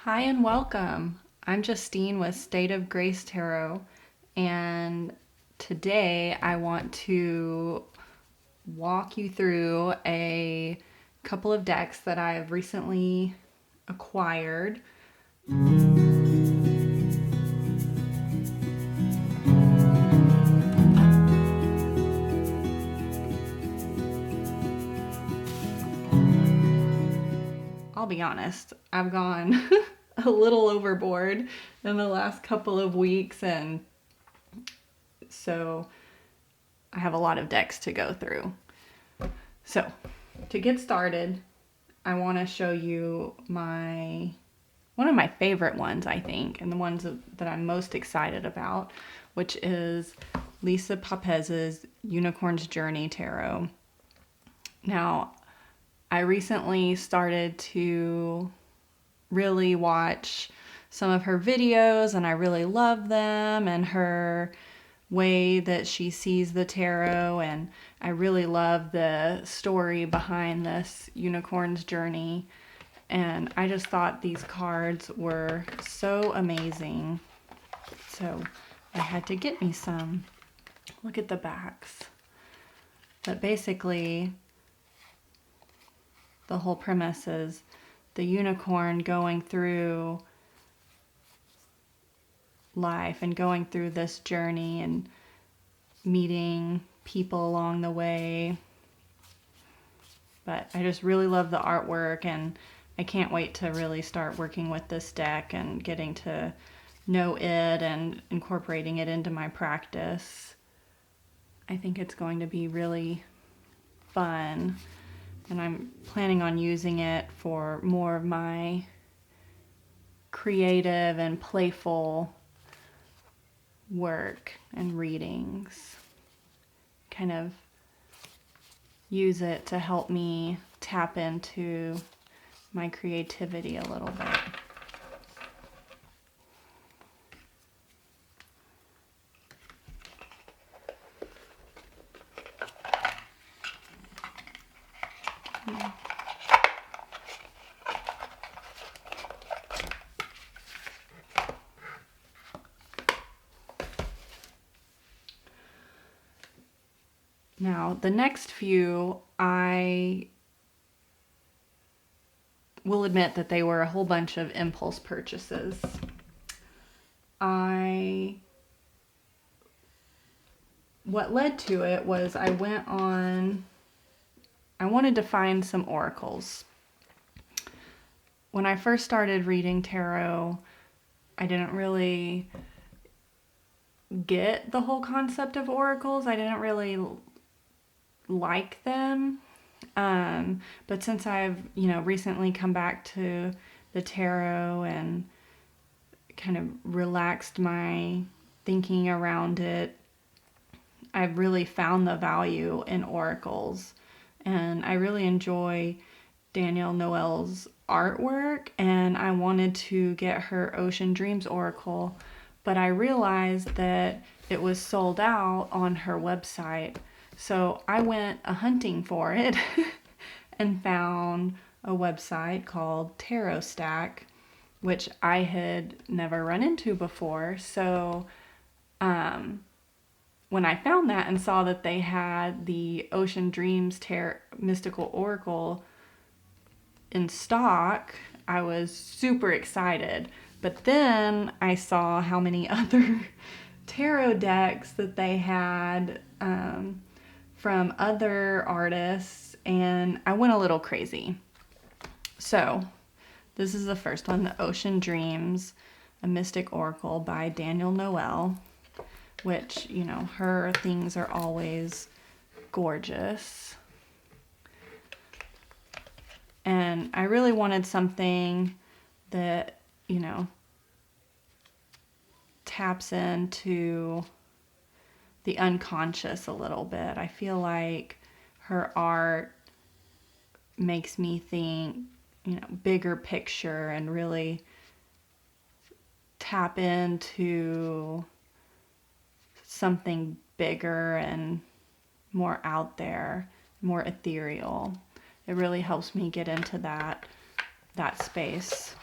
Hi and welcome. I'm Justine with State of Grace Tarot, and today I want to walk you through a couple of decks that I've recently acquired. I'll be honest, I've gone a little overboard in the last couple of weeks, and so I have a lot of decks to go through. So, to get started, I want to show you one of my favorite ones, I think, and the ones that I'm most excited about, which is Lisa Papez's Unicorn's Journey Tarot. Now, I recently started to really watch some of her videos, and I really love them and her way that she sees the tarot, and I really love the story behind this Unicorn's Journey. And I just thought these cards were so amazing. So I had to get me some. Look at the backs. But basically, the whole premise is the unicorn going through life and going through this journey and meeting people along the way. But I just really love the artwork, and I can't wait to really start working with this deck and getting to know it and incorporating it into my practice. I think it's going to be really fun, and I'm planning on using it for more of my creative and playful work and readings. Kind of use it to help me tap into my creativity a little bit. Now, the next few, I will admit that they were a whole bunch of impulse purchases. What led to it was I wanted to find some oracles. When I first started reading tarot, I didn't really get the whole concept of oracles. I didn't really like them. But since I've, recently come back to the tarot and kind of relaxed my thinking around it, I've really found the value in oracles. And I really enjoy Danielle Noel's artwork, and I wanted to get her Ocean Dreams Oracle, but I realized that it was sold out on her website. So I went hunting for it and found a website called Tarot Stack, which I had never run into before. So when I found that and saw that they had the Ocean Dreams Mystical Oracle in stock, I was super excited. But then I saw how many other tarot decks that they had from other artists, and I went a little crazy. So this is the first one, the Ocean Dreams, a Mystic Oracle by Danielle Noel, which, her things are always gorgeous. And I really wanted something that, taps into the unconscious a little bit. I feel like her art makes me think, bigger picture and really tap into something bigger and more out there, more ethereal. It really helps me get into that space.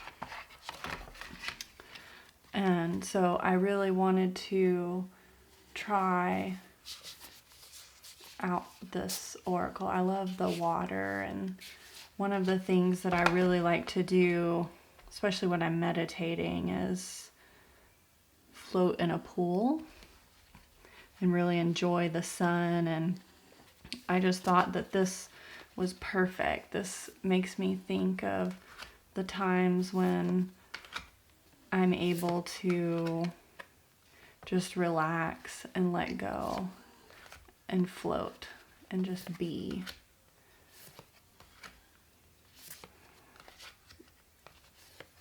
And so I really wanted to try out this oracle. I love the water, and one of the things that I really like to do, especially when I'm meditating, is float in a pool and really enjoy the sun. And I just thought that this was perfect. This makes me think of the times when I'm able to just relax and let go and float and just be.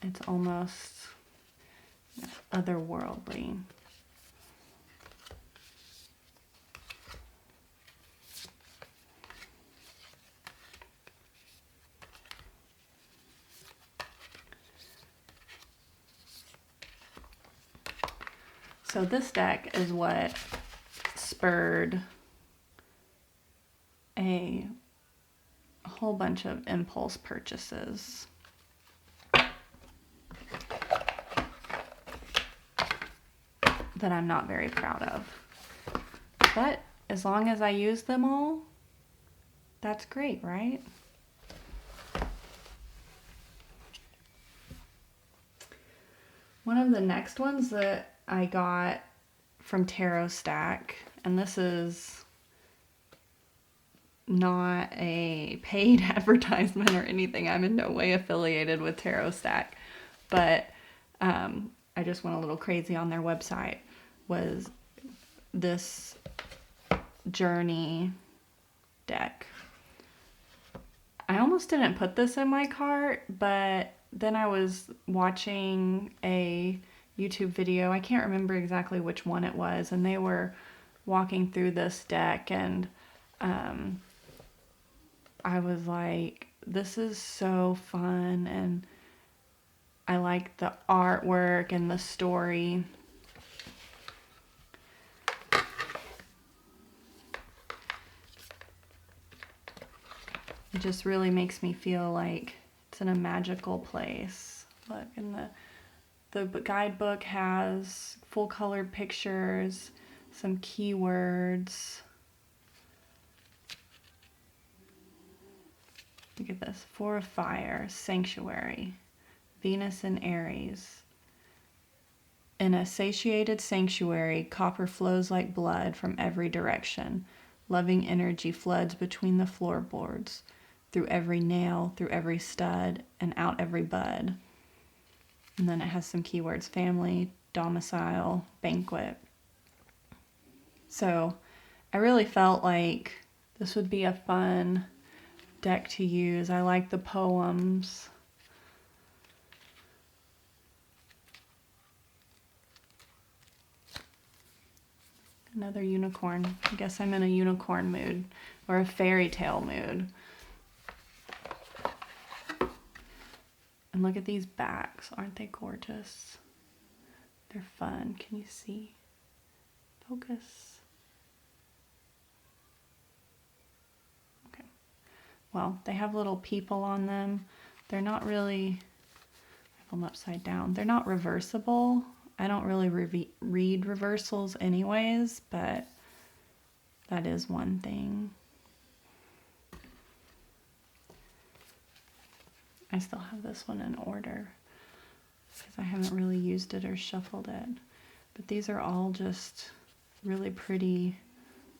It's almost otherworldly. So this deck is what spurred a whole bunch of impulse purchases. That I'm not very proud of. But as long as I use them all, that's great, right? One of the next ones that I got from Tarot Stack, and this is not a paid advertisement or anything. I'm in no way affiliated with Tarot Stack, but I just went a little crazy on their website, was this Journey deck. I almost didn't put this in my cart, but then I was watching a YouTube video. I can't remember exactly which one it was, and they were walking through this deck, and I was like, this is so fun, and I like the artwork and the story. It just really makes me feel like it's in a magical place. Look, and the guidebook has full colored pictures, some keywords. Look at this. 4 of Fire, Sanctuary, Venus in Aries. In a satiated sanctuary, copper flows like blood from every direction. Loving energy floods between the floorboards, through every nail, through every stud, and out every bud. And then it has some keywords: family, domicile, banquet. So I really felt like this would be a fun deck to use. I like the poems. Another unicorn. I guess I'm in a unicorn mood, or a fairy tale mood. And look at these backs. Aren't they gorgeous? They're fun. Can you see? Focus. Okay. Well, they have little people on them. They're not really, I have them upside down. They're not reversible. I don't really read reversals anyways, but that is one thing. I still have this one in order because I haven't really used it or shuffled it. But these are all just really pretty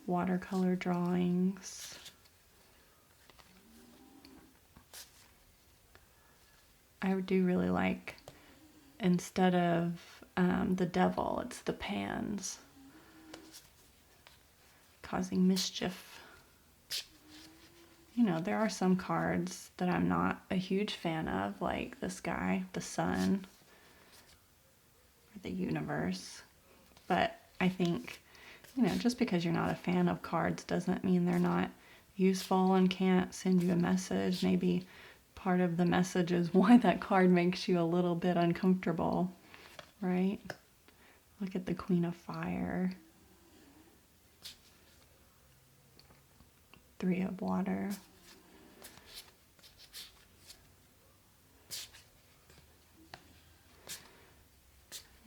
watercolor drawings. I do really like, instead of the devil, it's the pans, causing mischief. You know, there are some cards that I'm not a huge fan of, like this guy, the sun, or the universe. But I think, you know, just because you're not a fan of cards doesn't mean they're not useful and can't send you a message. Maybe part of the message is why that card makes you a little bit uncomfortable, right? Look at the Queen of Fire. 3 of Water.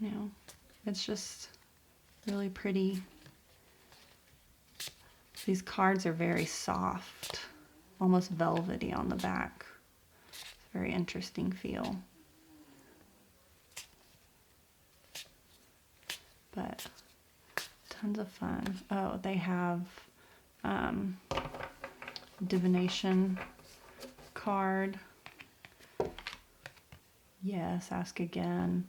You know, it's just really pretty. These cards are very soft, almost velvety on the back. It's a very interesting feel. But tons of fun. Oh, they have divination card. Yes, ask again.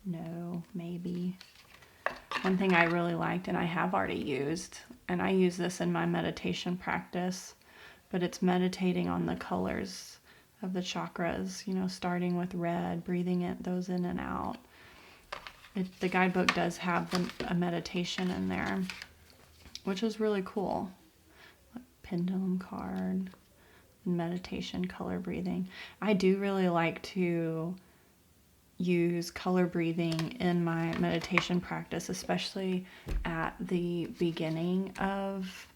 No, maybe. One thing I really liked, and I have already used, and I use this in my meditation practice, but it's meditating on the colors of the chakras, you know, starting with red, breathing those in and out. The guidebook does have a meditation in there, which is really cool. Pendulum card, meditation, color breathing. I do really like to use color breathing in my meditation practice, especially at the beginning of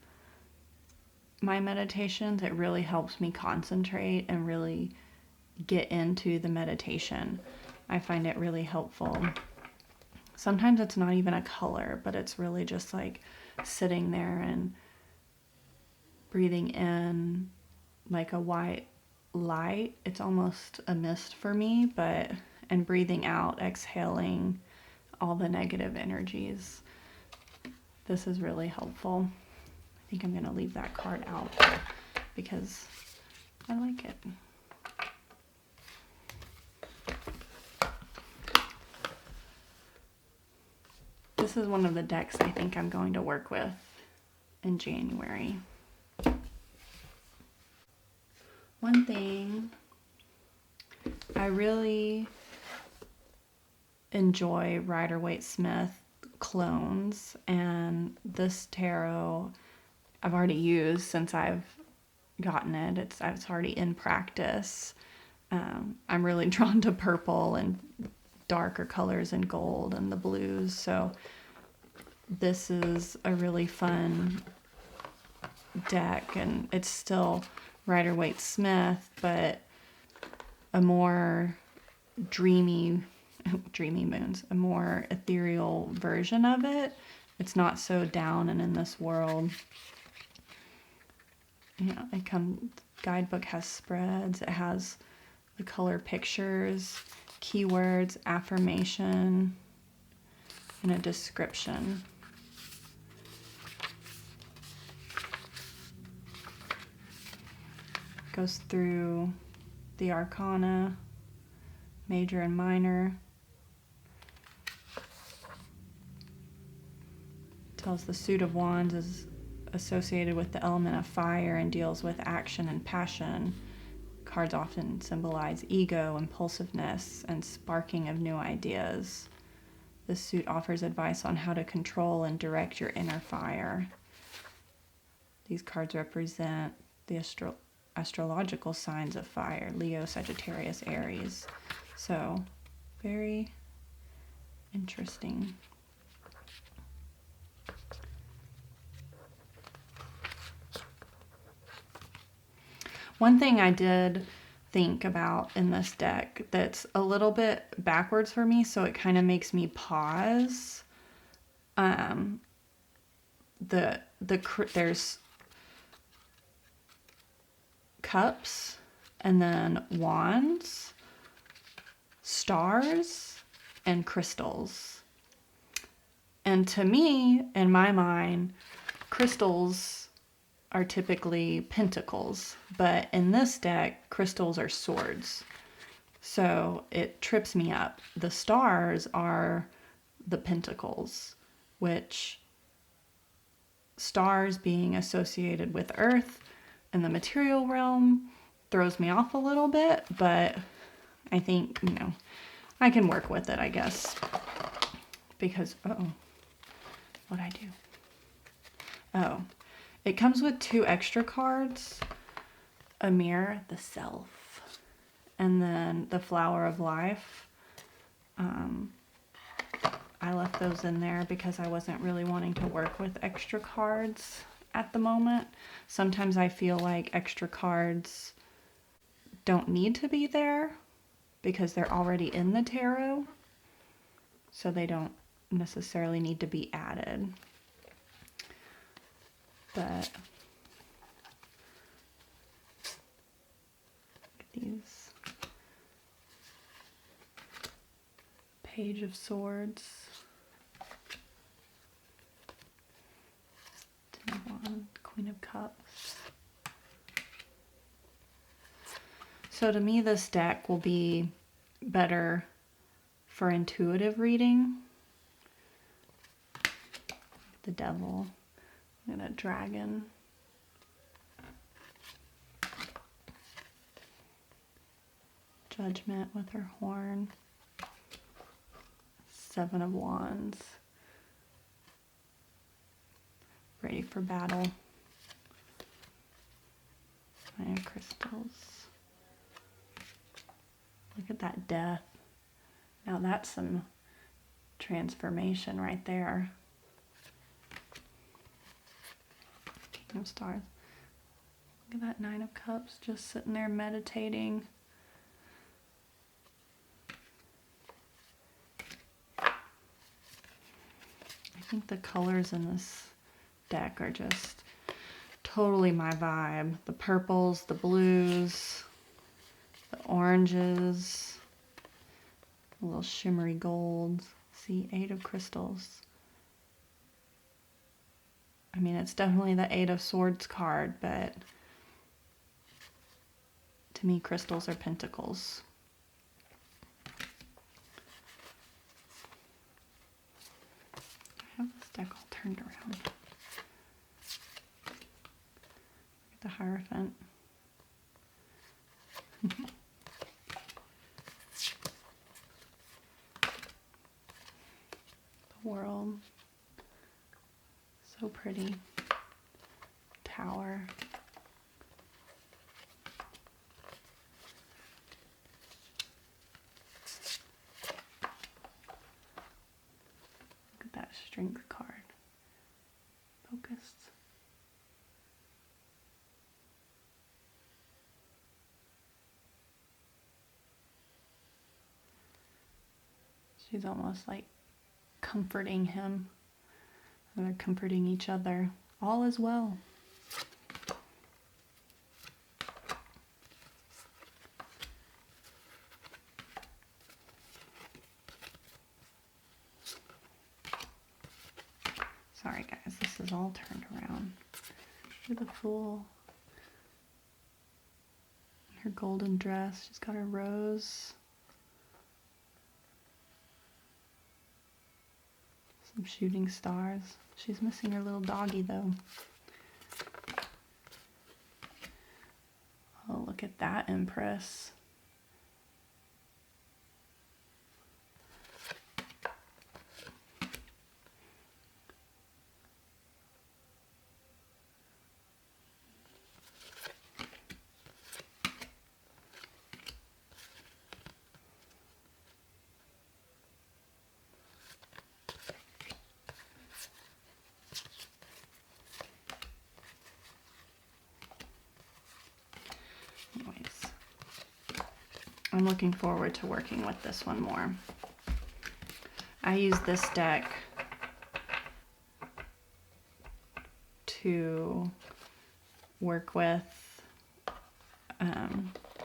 my meditations. It really helps me concentrate and really get into the meditation. I find it really helpful. Sometimes it's not even a color, but it's really just like sitting there and breathing in like a white light. It's almost a mist for me, and breathing out, exhaling all the negative energies. This is really helpful. I think I'm going to leave that card out because I like it. This is one of the decks I think I'm going to work with in January. One thing I really enjoy Rider-Waite-Smith clones, and this tarot I've already used since I've gotten it. It's already in practice. I'm really drawn to purple and darker colors and gold and the blues, so this is a really fun deck, and it's still Rider-Waite-Smith, but a more dreamy moons, a more ethereal version of it. It's not so down and in this world. Yeah, guidebook has spreads. It has the color pictures, keywords, affirmation, and a description. Goes through the arcana, major and minor. Tells the suit of wands is associated with the element of fire and deals with action and passion. Cards often symbolize ego, impulsiveness, and sparking of new ideas. This suit offers advice on how to control and direct your inner fire. These cards represent the astrological signs of fire: Leo, Sagittarius, Aries. So, very interesting. One thing I did think about in this deck that's a little bit backwards for me, so it kind of makes me pause. There's cups, and then wands, stars, and crystals. And to me, in my mind, crystals are typically pentacles, but in this deck, crystals are swords. So it trips me up. The stars are the pentacles, which stars being associated with Earth and the material realm throws me off a little bit, but I think, I can work with it, I guess. Because, what'd I do? Oh, it comes with 2 extra cards, a mirror, the self, and then the flower of life. I left those in there because I wasn't really wanting to work with extra cards at the moment. Sometimes I feel like extra cards don't need to be there, because they're already in the tarot, so they don't necessarily need to be added. But these Page of Swords, Ten of Wands, Queen of Cups. So to me, this deck will be better for intuitive reading. The Devil and a dragon. Judgment with her horn. Seven of Wands. Ready for battle. Nine of Crystals. Look at that death. Now that's some transformation right there. King of Stars. Look at that Nine of Cups just sitting there meditating. I think the colors in this deck are just totally my vibe. The purples, the blues, the oranges, the little shimmery golds. See, Eight of Crystals. I mean, it's definitely the Eight of Swords card, but to me, crystals are pentacles. I have this deck all turned around. Look at the Hierophant. The World. So pretty. Tower. Look at that Strength card. Focused. She's almost like comforting him. They're comforting each other. All is well. Sorry guys, this is all turned around. Look at the Fool. Her golden dress. She's got her rose. Some shooting stars. She's missing her little doggy though. Oh, look at that Empress. I'm looking forward to working with this one more. I use this deck to work with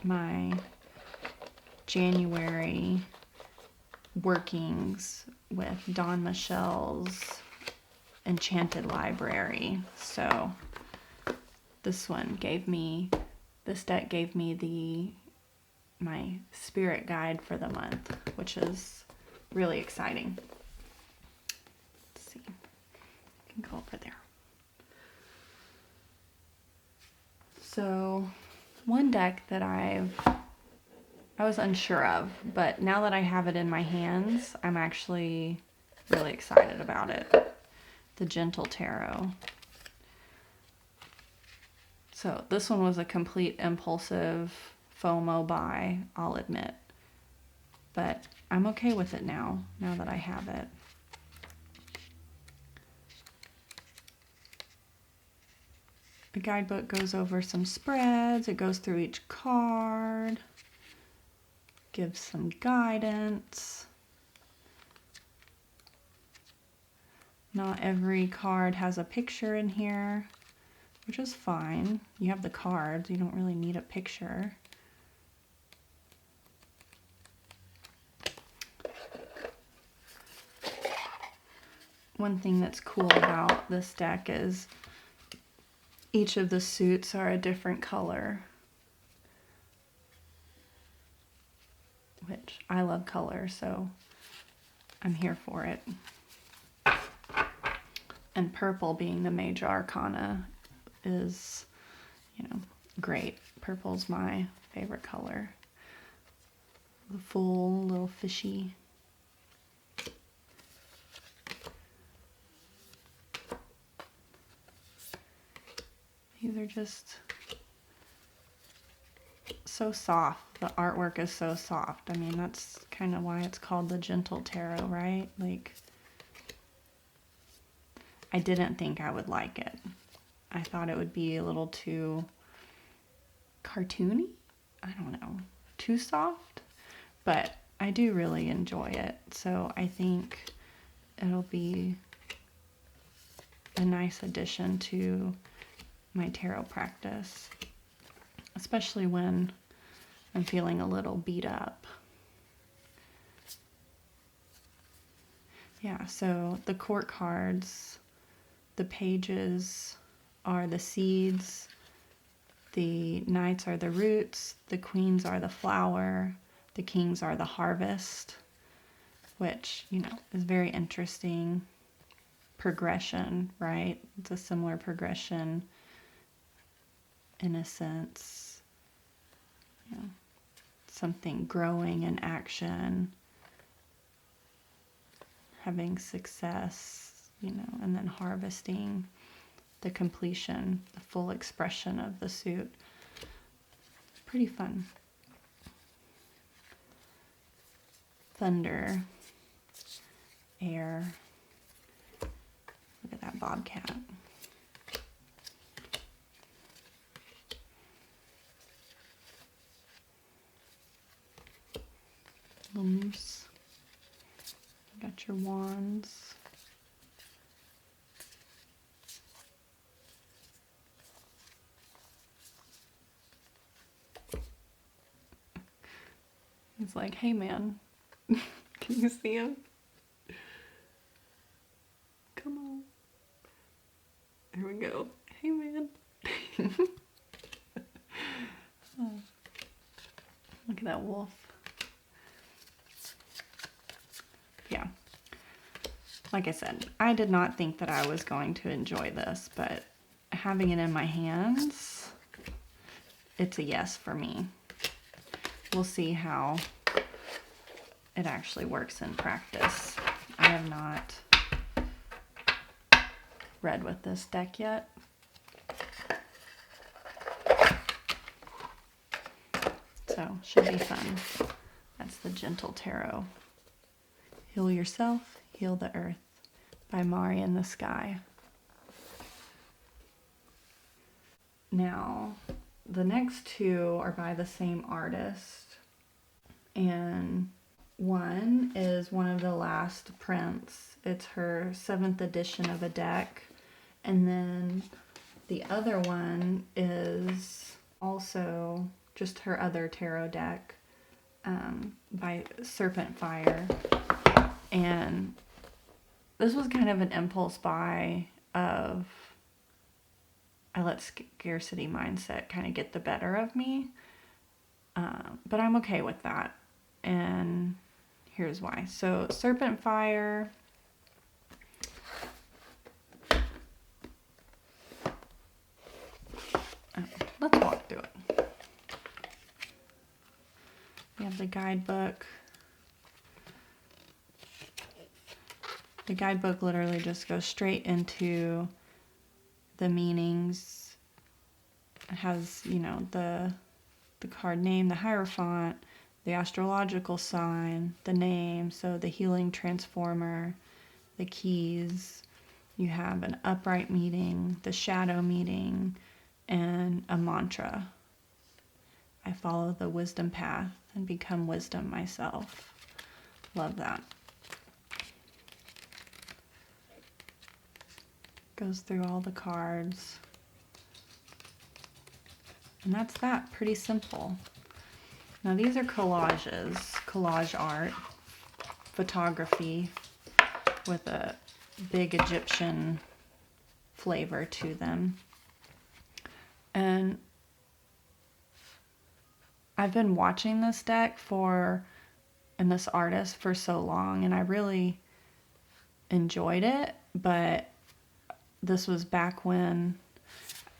my January workings with Dawn Michelle's Enchanted Library. So this deck gave me my spirit guide for the month, which is really exciting. Let's see. I can go over there. So one deck that I was unsure of, but now that I have it in my hands, I'm actually really excited about it. The Gentle Tarot. So this one was a complete impulsive FOMO buy, I'll admit. But I'm okay with it now that I have it. The guidebook goes over some spreads. It goes through each card. gives some guidance. Not every card has a picture in here, which is fine. You have the cards, you don't really need a picture. One thing that's cool about this deck is each of the suits are a different color, which I love color, so I'm here for it. And purple being the major arcana is, you know, great. Purple's my favorite color. The full little fishy. These are just so soft. The artwork is so soft. I mean, that's kind of why it's called the Gentle Tarot, right? Like, I didn't think I would like it. I thought it would be a little too cartoony. I don't know, too soft, but I do really enjoy it. So I think it'll be a nice addition to my tarot practice, especially when I'm feeling a little beat up. Yeah, so the court cards, the pages are the seeds, the knights are the roots, the queens are the flower, the kings are the harvest, which, you know, is very interesting progression, right? It's a similar progression in a sense, you know, something growing in action, having success, you know, and then harvesting the completion, the full expression of the suit. Pretty fun. Thunder, air. Look at that bobcat. Little moose. Got your wands. He's like, hey man, can you see him? Come on. Here we go. Hey man. Oh. Look at that wolf. Yeah. Like I said, I did not think that I was going to enjoy this, but having it in my hands, it's a yes for me. We'll see how it actually works in practice. I have not read with this deck yet. So, should be fun. That's the Gentle Tarot. Heal Yourself, Heal the Earth by Mari in the Sky. Now, the next two are by the same artist, and one is one of the last prints. It's her 7th edition of a deck, and then the other one is also just her other tarot deck by Serpent Fire. And this was kind of an impulse buy of I let scarcity mindset kind of get the better of me. But I'm okay with that. And here's why. So Serpent Fire. Let's walk through it. We have the guidebook. The guidebook literally just goes straight into the meanings. It has, you know, the card name, the Hierophant, the astrological sign, the name, so the healing transformer, the keys. You have an upright meeting, the shadow meeting, and a mantra. I follow the wisdom path. and become wisdom myself. Love that. Goes through all the cards. And that's that, pretty simple. Now these are collages, collage art, photography with a big Egyptian flavor to them. And I've been watching this deck and this artist for so long, and I really enjoyed it, but this was back when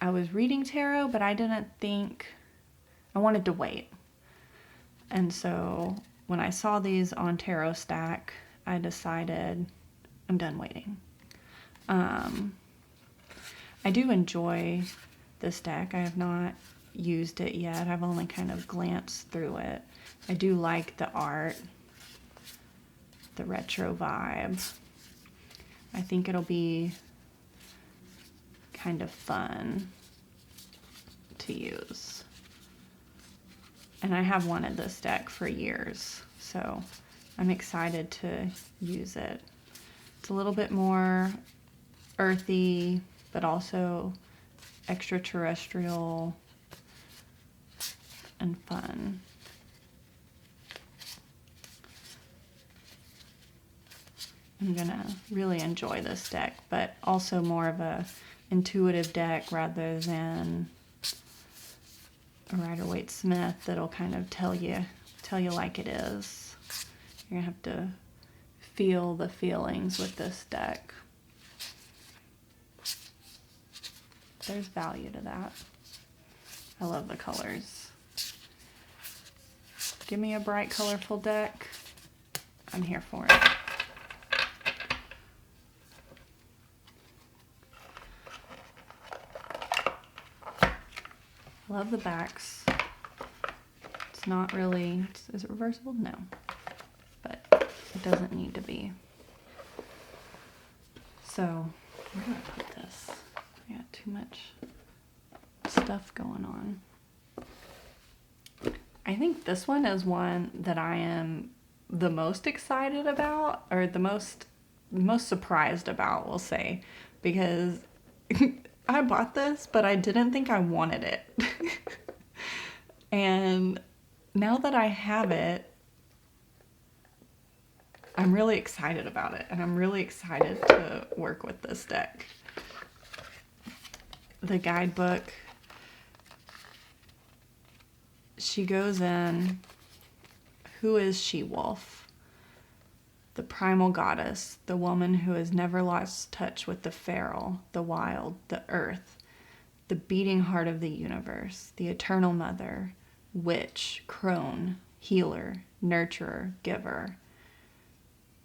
I was reading tarot, but I didn't think, I wanted to wait. And so when I saw these on Tarot Stack, I decided I'm done waiting. I do enjoy this deck. I have not used it yet. I've only kind of glanced through it. I do like the art, the retro vibe. I think it'll be kind of fun to use. And I have wanted this deck for years, so I'm excited to use it. It's a little bit more earthy, but also extraterrestrial and fun. I'm gonna really enjoy this deck, but also more of a intuitive deck rather than a Rider-Waite-Smith that'll kind of tell you like it is. You're gonna have to feel the feelings with this deck. There's value to that. I love the colors. Give me a bright, colorful deck. I'm here for it. Love the backs. It's not really, is it reversible? No, but it doesn't need to be. So, where do I put this? I got too much stuff going on. I think this one is one that I am the most excited about, or the most surprised about, we'll say, because I bought this, but I didn't think I wanted it. And now that I have it, I'm really excited about it, and I'm really excited to work with this deck. The guidebook, she goes in, who is She-Wolf? The primal goddess, the woman who has never lost touch with the feral, the wild, the earth, the beating heart of the universe, the eternal mother, witch, crone, healer, nurturer, giver,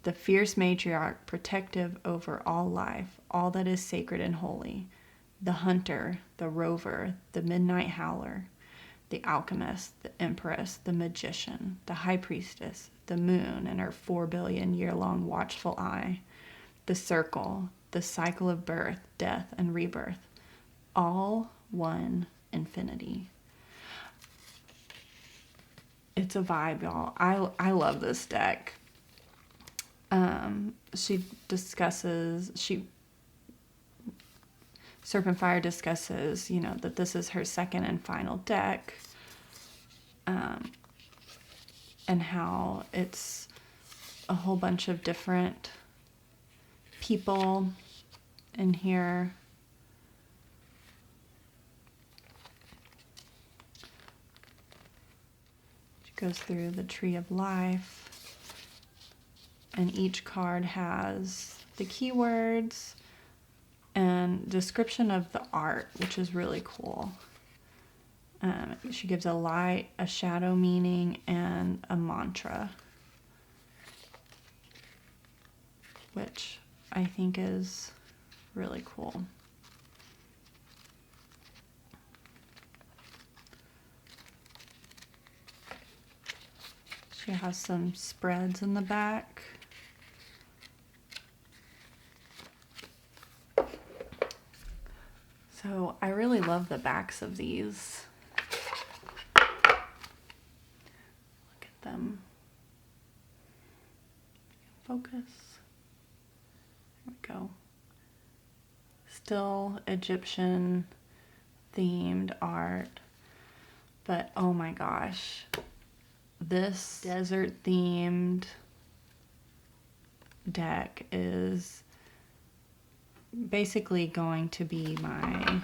the fierce matriarch, protective over all life, all that is sacred and holy, the hunter, the rover, the midnight howler, the alchemist, the empress, the magician, the high priestess, the moon and her 4 billion year-long watchful eye, the circle, the cycle of birth, death, and rebirth, all one infinity. It's a vibe, y'all. I love this deck. Serpent Fire discusses, that this is her second and final deck, and how it's a whole bunch of different people in here. She goes through the Tree of Life, and each card has the keywords and description of the art, which is really cool. She gives a light, a shadow meaning, and a mantra, which I think is really cool. She has some spreads in the back. So I really love the backs of these. Look focus. There we go. Still Egyptian themed art, but oh my gosh, this desert themed deck is basically going to be my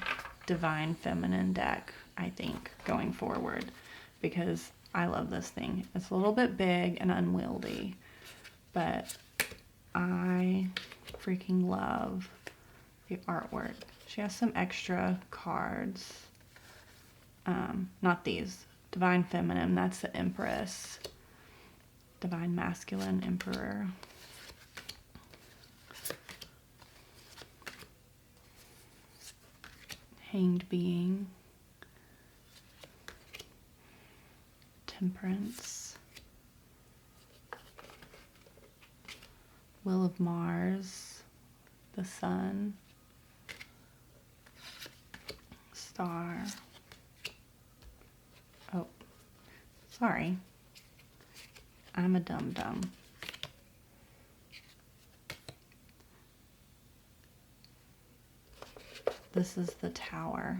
Divine Feminine deck, I think, going forward, because I love this thing. It's a little bit big and unwieldy, but I freaking love the artwork. She has some extra cards. Not these. Divine Feminine, that's the Empress. Divine Masculine, Emperor. Hanged Being. Temperance. Will of Mars. The Sun. Star. Oh, sorry. I'm a dum-dum. This is the Tower.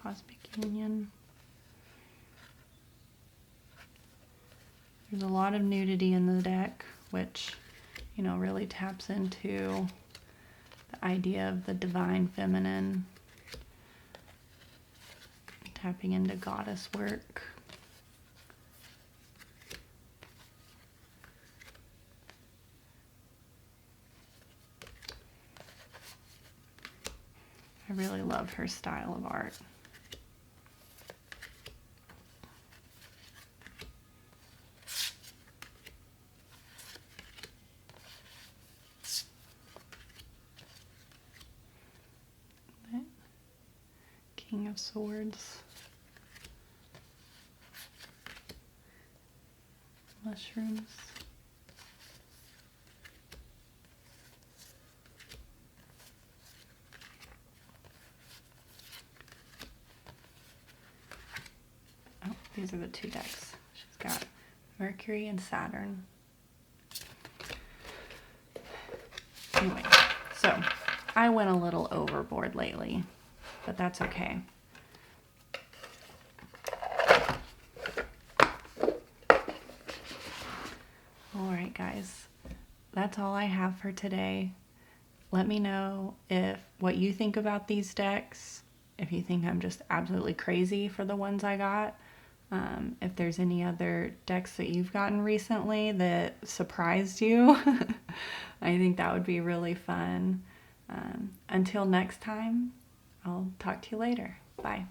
Cosmic Union. There's a lot of nudity in the deck, which, you know, really taps into the idea of the Divine Feminine, tapping into goddess work. I really love her style of art. King of Swords. Mushrooms. Oh, these are the two decks. She's got Mercury and Saturn. Anyway, so I went a little overboard lately, but that's okay. All right, guys, that's all I have for today. Let me know what you think about these decks, if you think I'm just absolutely crazy for the ones I got. If there's any other decks that you've gotten recently that surprised you, I think that would be really fun. Until next time, I'll talk to you later. Bye.